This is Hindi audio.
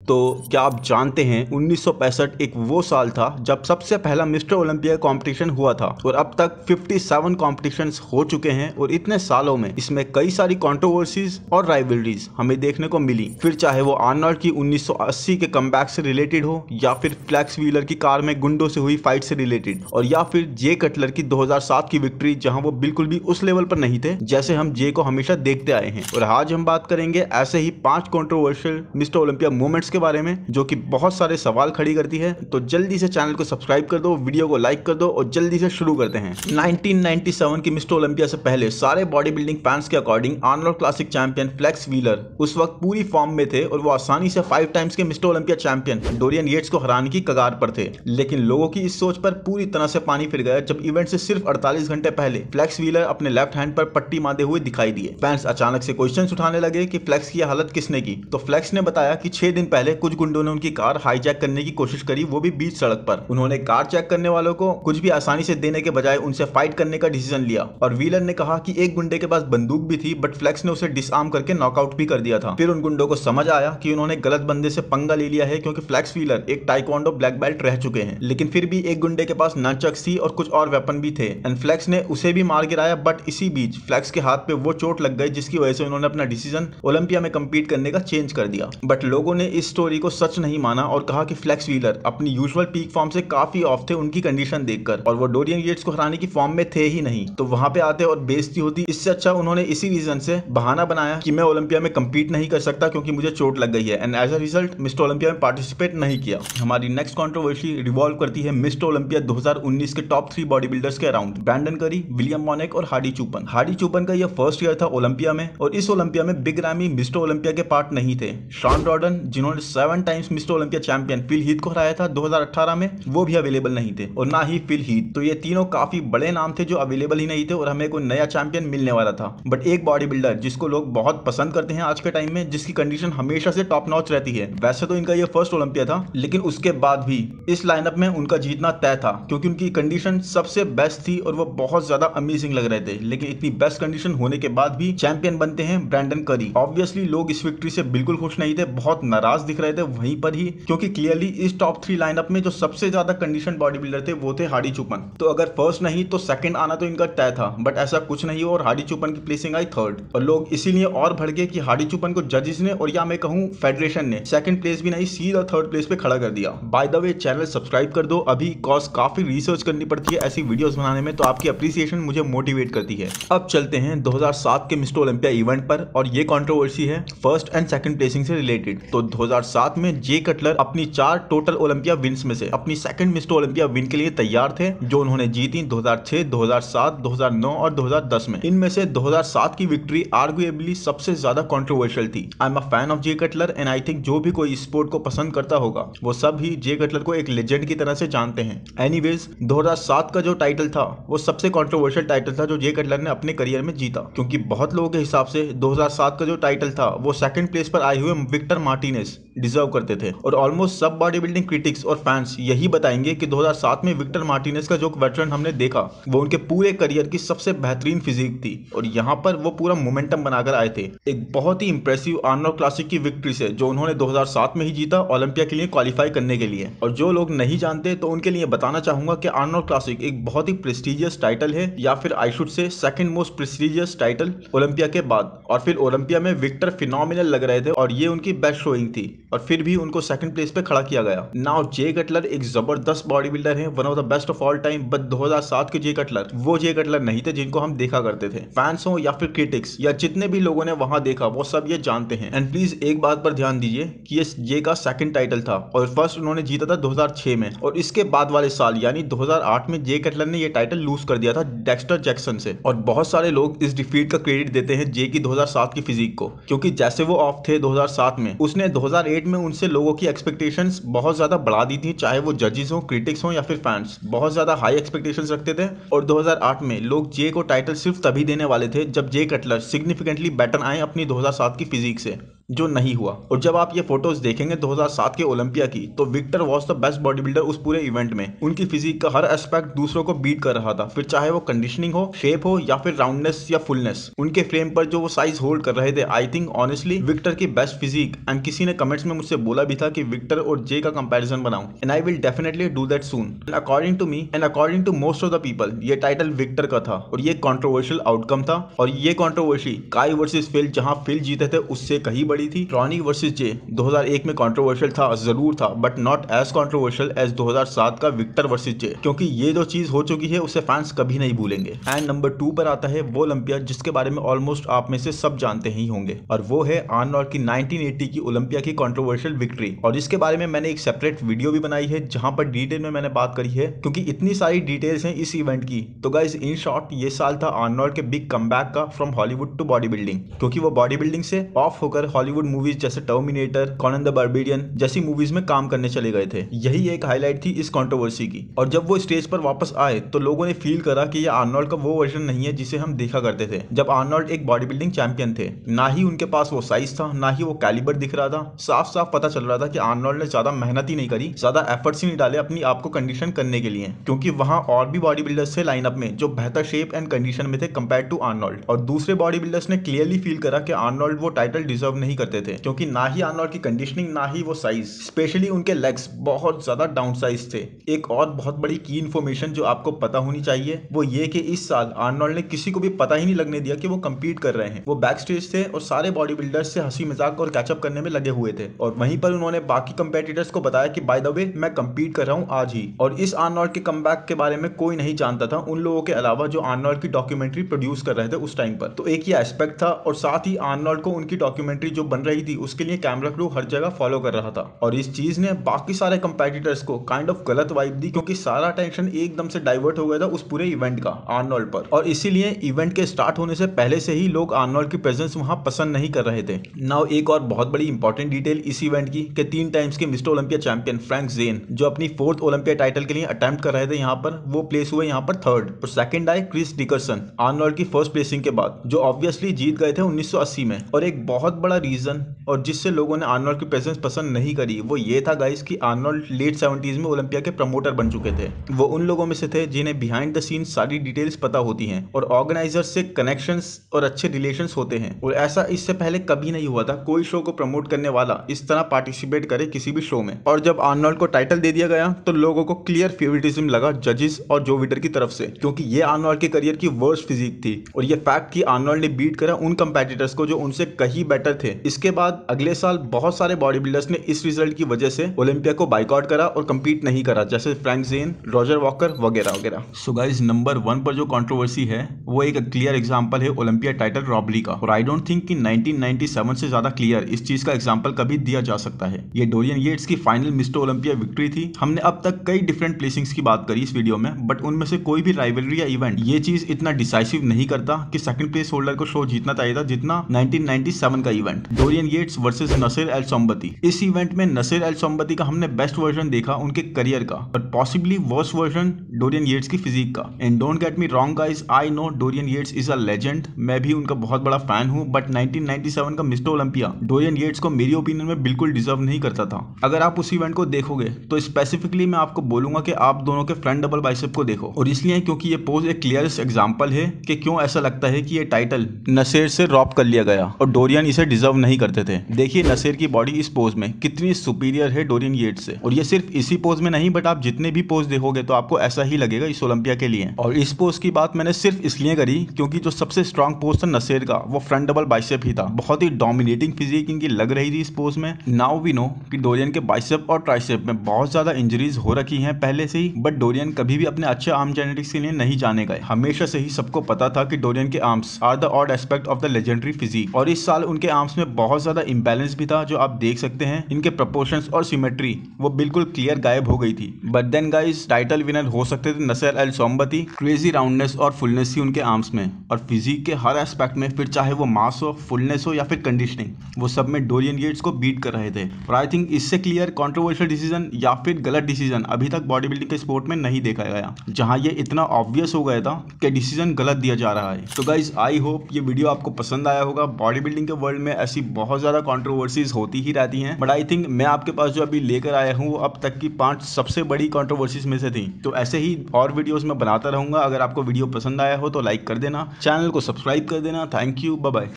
तो क्या आप जानते हैं 1965 एक वो साल था जब सबसे पहला मिस्टर ओलंपिया कंपटीशन हुआ था और अब तक 57 कॉम्पिटिशन्स हो चुके हैं और इतने सालों में इसमें कई सारी कंट्रोवर्सीज और राइवलरीज हमें देखने को मिली। फिर चाहे वो आर्नल्ड की 1980 के कमबैक से रिलेटेड हो या फिर फ्लेक्स व्हीलर की कार में गुंडों से हुई फाइट से रिलेटेड और या फिर जे कटलर की 2007 की विक्ट्री जहां वो बिल्कुल भी उस लेवल पर नहीं थे जैसे हम जे को हमेशा देखते आए हैं। और आज हम बात करेंगे ऐसे ही 5 कंट्रोवर्शियल मिस्टर ओलंपिया मोमेंट्स के बारे में जो कि बहुत सारे सवाल खड़ी करती है। तो जल्दी से चैनल को सब्सक्राइब कर दो, वीडियो को लाइक कर दो और जल्दी से शुरू करते हैं। 1997 की मिस्टर ओलंपिया से पहले सारे बॉडी बिल्डिंग फैंस के according Arnold classic champion Flex Wheeler उस वक्त पूरी फॉर्म में थे और वो आसानी से 5 टाइम्स के Mister Olympia champion Dorian Yates को हराने की कगार पर थे। लेकिन लोगों की इस सोच पर पूरी तरह से पानी फिर गया जब इवेंट से सिर्फ 48 घंटे पहले फ्लेक्स व्हीलर अपने लेफ्ट हैंड पर पट्टी बांधे हुए दिखाई दिए। फैंस अचानक से क्वेश्चंस उठाने लगे कि फ्लेक्स की हालत किसने की। तो फ्लेक्स ने बताया कि 6 दिन पहले कुछ गुंडों ने उनकी कार हाईजैक करने की कोशिश करी, वो भी बीच सड़क पर। उन्होंने कार चेक करने वालों को कुछ भी आसानी से देने के बजाय उनसे फाइट करने का डिसीजन लिया। और व्हीलर ने कहा कि एक गुंडे के पास बंदूक भी थी बट फ्लेक्स ने उसे डिसआर्म करके नॉकआउट भी कर दिया था। फिर उन गुंडों को समझ आया कि उन्होंने गलत बंदे से पंगा ले लिया है क्योंकि फ्लेक्स व्हीलर एक टाइक्वांडो ब्लैक बेल्ट रह चुके हैं। लेकिन फिर भी एक गुंडे के पास ननचक्स थी और कुछ और वेपन भी थे एंड फ्लेक्स ने उसे भी मार गिराया। बट इसी बीच फ्लेक्स के हाथ पे वो चोट लग गई जिसकी वजह से उन्होंने अपना डिसीजन ओलंपिया में कंपीट करने का चेंज कर दिया। बट लोगों ने इस स्टोरी को सच नहीं माना और कहा कि फ्लेक्स व्हीलर अपनी यूजुअल पीक फॉर्म से काफी ऑफ थे उनकी कंडीशन देखकर और वो डोरियन येट्स को हराने की फॉर्म में थे ही नहीं, तो वहां पे आते और बेइज्जती होती। इससे अच्छा उन्होंने इसी रीजन से बहाना बनाया कि मैं ओलंपिया में कंपीट नहीं कर सकता क्योंकि मुझे चोट लग गई है and as a result Mister Olympia में पार्टिसिपेट नहीं किया। हमारी नेक्स्ट कंट्रोवर्सी रिवॉल्व करती है मिस्टर ओलंपिया 2019 के टॉप 3 बॉडी बिल्डर्स के अराउंड ब्रैंडन करी, विलियम मॉनेक और हार्डी चूपन। हार्डी चूपन का यह फर्स्ट ईयर था ओलंपिया में और इस ओलंपिया में बिग रैमी मिस्टर ओलंपिया के पार्ट नहीं थे। शॉन डॉर्डन जिन्होंने 7 times Mister Olympia champion Phil Heath को हराया था 2018 में, वो भी अवेलेबल नहीं थे और ना ही फिल हीथ। तो ये तीनों काफी बड़े नाम थे जो अवेलेबल ही नहीं थे और हमें कोई नया चैंपियन मिलने वाला था। बट एक बॉडी बिल्डर जिसको लोग बहुत पसंद करते हैं आज के टाइम में, जिसकी कंडीशन हमेशा से टॉप नॉच रहती है। वैसे तो इनका ये फर्स्ट ओलंपिया था लेकिन उसके बाद भी इस लाइनअप में उनका जीतना तय था क्योंकि उनकी कंडीशन सबसे बेस्ट थी और वो बहुत ज्यादा अमेजिंग लग रहे थे। लेकिन इतनी बेस्ट कंडीशन होने के बाद भी चैंपियन बनते हैं ब्रैंडन करी। ऑब्वियसली लोग इस विक्ट्री से बिल्कुल खुश नहीं थे, बहुत नाराज दिख रहे थे वहीं पर ही, क्योंकि क्लियरली इस टॉप 3 लाइनअप में जो सबसे ज्यादा कंडीशन बॉडी बिल्डर थे वो थे हार्डी चूपन। तो अगर फर्स्ट नहीं तो सेकंड आना तो इनका तय था, बट ऐसा कुछ नहीं हुआ और हार्डी चूपन की प्लेसिंग आई थर्ड। और लोग इसीलिए और भड़के कि हार्डी चूपन को जजेस ने और या मैं कहूं फेडरेशन ने सेकंड प्लेस भी नहीं सीधा थर्ड प्लेस पे खड़ा कर दिया। By the way channel subscribe कर दो अभी, कॉज काफी रिसर्च करनी पड़ती है ऐसी वीडियोस बनाने में, तो आपकी अप्रिसिएशन मुझे मोटिवेट करती है। अब चलते हैं 2007 के मिस्टर ओलंपिया इवेंट पर और ये कंट्रोवर्सी है फर्स्ट एंड सेकंड प्लेसिंग से रिलेटेड। तो 2007 में जे कटलर अपनी 4 टोटल ओलंपिया विन्स में से अपनी सेकंड मिस्टर ओलंपिया विन के लिए तैयार थे जो उन्होंने जीती 2006, 2007, 2009 और 2010 में। इनमें से 2007 की विक्ट्री आर्गुएबली सबसे ज्यादा कंट्रोवर्शियल थी। I am a fan of J Cutler and I think जो भी कोई स्पोर्ट को पसंद करता होगा वो सब ही जे कटलर को एक लेजेंड की तरह से जानते हैं। एनीवेज 2007 का जो टाइटल था वो सबसे कंट्रोवर्शियल टाइटल था जो जे कटलर ने अपने करियर में जीता, क्योंकि बहुत लोगों के हिसाब से 2007 का जो टाइटल था वो सेकंड प्लेस पर आए हुए विक्टर मार्टिनेज डिजर्व करते थे। और ऑलमोस्ट सब बॉडी बिल्डिंग क्रिटिक्स और फैंस यही बताएंगे कि 2007 में विक्टर मार्टिनेज का जो वेटरन हमने देखा वो उनके पूरे करियर की सबसे बेहतरीन फिजिक थी और यहाँ पर वो पूरा मोमेंटम बनाकर आए थे एक बहुत ही इंप्रेसिव आर्नल्ड क्लासिक की विक्ट्री से जो उन्होंने 2007 में ही जीता ओलंपिया के लिए क्वालिफाई करने के लिए। और जो लोग नहीं जानते तो उनके लिए बताना चाहूंगा कि आर्नल्ड क्लासिक एक बहुत ही प्रेस्टिजियस टाइटल है, या फिर I should say second most prestigious title Olympia के बाद। और फिर ओलंपिया में विक्टर फिनोमिनल लग रहे थे और ये उनकी बेस्ट शोइंग थी और फिर भी उनको सेकंड प्लेस पे खड़ा किया गया। नाउ जे कटलर एक जबरदस्त बॉडी बिल्डर है, one of the best of all time, but 2007 के जे कटलर वो जे कटलर नहीं थे जिनको हम देखा करते थे। फैंस हो या फिर क्रिटिक्स या जितने भी लोगों ने वहां देखा वो सब ये जानते हैं। एंड प्लीज एक बात पर ध्यान दीजिए कि ये जे का सेकंड टाइटल था और फर्स्ट उन्होंने जीता था 2006 में और इसके बाद वाले साल यानी 2008 में जे कटलर ने ये टाइटल लूज कर दिया था डेक्स्टर जैक्सन से। और बहुत सारे लोग इस डिफीट का क्रेडिट देते हैं जे की 2007 की फिजिक को, क्योंकि जैसे वो ऑफ थे 2007 में, उसने 2008 में उनसे लोगों की एक्सपेक्टेशंस बहुत ज्यादा बढ़ा दी थी, चाहे वो जजेस हो, क्रिटिक्स हो या फिर फैंस, बहुत ज्यादा हाई एक्सपेक्टेशंस रखते थे। और 2008 में लोग जे को टाइटल सिर्फ तभी देने वाले थे जब जे कटलर सिग्निफिकेंटली बेटर आए अपनी 2007 की फिजिक से। जो नहीं हुआ। और जब आप ये फोटोज देखेंगे 2007 के ओलंपिया की, तो Victor was the best body builder उस पूरे इवेंट में। उनकी फिजिक का हर एस्पेक्ट दूसरों को बीट कर रहा था, फिर चाहे वो कंडीशनिंग हो, शेप हो, या फिर राउंडनेस या फुलनेस। उनके फ्रेम पर जो वो साइज होल्ड कर रहे थे, आई थिंक ऑनेस्टली विक्टर की बेस्ट फिजिक। एंड किसी ने कमेंट्स में मुझसे बोला भी था कि विक्टर और जे का कंपैरिजन बनाऊं, and I will definitely do that soon. And according to me and according to most of the people, ये टाइटल विक्टर का था और ये कंट्रोवर्शियल आउटकम था। और ये कंट्रोवर्सी काई वर्सेस फिल, जहां फिल जीते थे, उससे कहीं बड़ी थी। रॉनी वर्सेस जे 2001 में कंट्रोवर्शियल था, जरूर था, but not as controversial as 2007 का विक्टर वर्सेस जे, क्योंकि ये जो चीज हो चुकी है उसे फैंस कभी नहीं भूलेंगे। एंड नंबर 2 पर आता है वो ओलंपिया जिसके बारे में ऑलमोस्ट आप में से सब जानते ही होंगे, और वो है आर्नोल्ड की 1980 की ओलंपिया की कंट्रोवर्शियल विक्ट्री। और इसके बारे में मैंने एक सेपरेट वीडियो भी बनाई है जहां पर डिटेल में मैंने बात करी है, क्योंकि इतनी सारी डिटेल्स हैं इस इवेंट की। तो गाइस इन शॉर्ट, ये साल था आर्नोल्ड के बिग कमबैक का from Hollywood to body building, क्योंकि वो बॉडी बिल्डिंग से ऑफ होकर हॉलीवुड मूवीज जैसे टर्मिनेटर, कॉनन द बार्बेरियन जैसी मूवीज में काम करने चले गए थे। यही एक हाईलाइट थी इस कंट्रोवर्सी की। और जब वो स्टेज पर वापस आए तो लोगों ने फील करा कि ये आर्नोल्ड का वो वर्जन नहीं है जिसे हम देखा करते थे जब आर्नोल्ड एक बॉडी बिल्डिंग चैंपियन थे। ना ही उनके पास वो साइज था, ना ही वो कैलिबर दिख रहा था। साफ साफ पता चल रहा था कि आर्नोल्ड ने ज्यादा मेहनत ही नहीं करी, ज्यादा एफर्ट्स ही नहीं डाले अपनी आप को कंडीशन करने के लिए, क्योंकि वहां और भी बॉडी बिल्डर्स थे लाइनअप में जो बेहतर शेप एंड कंडीशन में थे कंपेयर टू आर्नोल्ड। और दूसरे बॉडी बिल्डर्स ने क्लियरली फील करा कि आर्नोल्ड वो टाइटल डिजर्व नहीं करते थे, क्योंकि ना ही आर्नोल्ड की कंडीशनिंग, ना ही वो साइज, स्पेशली उनके लेग्स बहुत ज्यादा डाउन साइज थे। एक और बहुत बड़ी की इन्फॉर्मेशन जो आपको पता होनी चाहिए वो ये कि इस साल आर्नोल्ड ने किसी को भी पता ही नहीं लगने दिया कि वो कंपीट कर रहे हैं। वो बैक स्टेज थे और सारे बॉडी बिल्डर्स से हंसी मजाक और कैचअप करने में लगे हुए थे, और वहीं पर उन्होंने बाकी कंपेटिटर्स को बताया कि बाय द वे मैं कंपीट कर रहा हूं आज ही। और इस आर्नोल्ड के कमबैक के बारे में कोई नहीं जानता था उन लोगों के अलावा जो आर्नोल्ड की डॉक्यूमेंट्री प्रोड्यूस कर रहे थे उस टाइम पर। तो एक ये एस्पेक्ट था, और साथ ही आर्नोल्ड को उनकी डॉक्यूमेंट्री जो बन रही थी उसके लिए कैमरा क्रू हर जगह फॉलो कर रहा था। और इस चीज ने बाकी सारे कंपेटिटर्स को काइंड ऑफ गलत वाइब दी, क्योंकि सारा अटेंशन एकदम से डाइवर्ट हो गया था उस पूरे इवेंट का आर्नोल्ड पर। और इसीलिए इवेंट के स्टार्ट होने से पहले से ही लोग आर्नोल्ड की प्रेजेंस वहां पसंद नहीं कर रहे थे। नाउ एक और बहुत बड़ी इंपॉर्टेंट डिटेल इस इवेंट की कि 3 टाइम्स के Mister Olympia champion Frank Zen जो अपनी 4th ओलंपिया टाइटल के लिए अटेम्प्ट कर रहे थे यहाँ पर, वो प्लेस हुए यहाँ पर 3rd। और सेकंड आए क्रिस डिकरसन आर्नोल्ड की फर्स्ट प्लेसिंग के बाद, जो ऑब्वियसली जीत गए थे 1980 में। और एक बहुत बड़ा रीजन और जिससे लोगों ने आर्नोल्ड की प्रेजेंस पसंद नहीं करी वो ये था गाइस कि आर्नोल्ड लेट 70s में ओलंपिया के प्रमोटर बन चुके थे। वो उन लोगों में से थे जिन्हें बिहाइंड द सीन सारी डिटेल्स पता होती हैं और ऑर्गेनाइजर्स से कनेक्शंस और अच्छे रिलेशंस होते हैं। और ऐसा इससे पहले कभी नहीं हुआ था कोई शो को प्रमोट करने वाला इस तरह पार्टिसिपेट करे किसी भी शो में। और जब आर्नोल्ड को टाइटल दे दिया गया तो लोगों को क्लियर फेवरेटिज्म लगा जजेस और जो विडर की तरफ से, क्योंकि ये आर्नोल्ड के करियर की वर्स्ट फिजिक थी। और ये फैक्ट कि आर्नोल्ड ने बीट करा उन कंपेटिटर्स को जो उनसे कहीं बेटर थे। इसके बाद अगले साल बहुत सारे बॉडी बिल्डर्स ने इस रिजल्ट की वजह से ओलंपिया को बाइकआउट करा और कंपीट नहीं करा, जैसे फ्रैंक ज़ेन, रॉजर वॉकर वगैरह वगैरह। सो गाइस नंबर 1 पर जो कंट्रोवर्सी है वो एक क्लियर एग्जांपल है ओलंपिया टाइटल रॉबरी का। और आई डोंट थिंक कि 1997 से ज्यादा क्लियर इस चीज का एग्जांपल कभी दिया जा सकता है। ये डोरियन येट्स की फाइनल मिस्टर ओलंपिया विक्ट्री थी। हमने अब तक कई डिफरेंट प्लेसिंग्स की बात करी इस वीडियो में, बट उनमें से कोई भी राइवलरी या इवेंट ये चीज इतना डिसाइसिव नहीं करता कि सेकंड प्लेस होल्डर को शो जीतना चाहिए था जितना 1997 का event Dorian Yates versus Nasser El Sonbaty. इस इवेंट में नसीर एल सोमबती का हमने बेस्ट वर्जन देखा उनके करियर का, but possibly worst version Dorian Yates की फिजिक का। And don't get me wrong guys, I know Dorian Yates is a legend, मैं भी उनका बहुत बड़ा फैन हूं, बट 1997 का मिस्टर ओलंपिया डोरियन येट्स को मेरी ओपिनियन में बिल्कुल डिजर्व नहीं करता था। अगर आप उस इवेंट को देखोगे तो स्पेसिफिकली मैं आपको बोलूंगा कि आप दोनों के फ्रंट डबल बाइसेप को देखो, और इसलिए क्योंकि ये पोज एक क्लियरेस्ट एग्जांपल है कि क्यों ऐसा लगता है कि ये टाइटल नसीर से रॉब कर लिया गया और डोरियन इसे डिजर्व नहीं करते थे। देखिए नसीर की बॉडी इस पोज में कितनी सुपीरियर है डोरियन येट्स से, और ये सिर्फ इसी पोज में नहीं बट आप जितने भी पोज देखोगे तो आपको ऐसा ही लगेगा इस ओलंपिया के लिए। और इस पोज की बात मैंने सिर्फ इसलिए करी क्योंकि जो सबसे स्ट्रॉन्ग पोज था नसीर का वो फ्रंट डबल बाइसेप ही था। बहुत ही डोमिनेटिंग फिजिक इनकी लग रही थी इस पोज में। नाउ वी नो कि डोरियन के बाइसेप और ट्राइसेप में बहुत ज्यादा इंजरीज हो रखी हैं पहले से ही, बट डोरियन कभी भी अपने अच्छे आर्म जेनेटिक्स के लिए नहीं जाने गए। हमेशा से ही सबको पता था कि डोरियन के arms are the odd aspect of the legendary physique, और इस साल उनके आर्म्स में बहुत ज्यादा इंबैलेंस भी था जो आप देख सकते हैं। इनके प्रोपोर्शंस और सिमेट्री वो बिल्कुल क्लियर गायब हो गई थी। But then guys title winner हो सकते थे Nasser El Sonbaty. Crazy roundness और फुलनेस थी उनके आर्म्स में, और फिजिक के हर एस्पेक्ट में, फिर चाहे वो मास हो, फुलनेस हो या फिर कंडीशनिंग, वो सब में डोरियन येट्स को बीट कर रहे थे। और आई थिंक इससे क्लियर कंट्रोवर्शियल डिसीजन या फिर गलत डिसीजन अभी तक बॉडी बिल्डिंग के स्पोर्ट में नहीं देखा गया, जहां ये इतना ऑब्वियस हो गया था कि डिसीजन गलत दिया जा रहा है। तो गाइस आई होप ये वीडियो आपको पसंद आया होगा। बॉडी बिल्डिंग के वर्ल्ड में ऐसी ऐसी बहुत ज्यादा कंट्रोवर्सीज होती ही रहती हैं, बट आई थिंक मैं आपके पास जो अभी लेकर आया हूँ वो अब तक की 5 सबसे बड़ी कंट्रोवर्सीज में से थी। तो ऐसे ही और वीडियोस मैं बनाता रहूंगा। अगर आपको वीडियो पसंद आया हो तो लाइक कर देना, चैनल को सब्सक्राइब कर देना। Thank you, bye bye.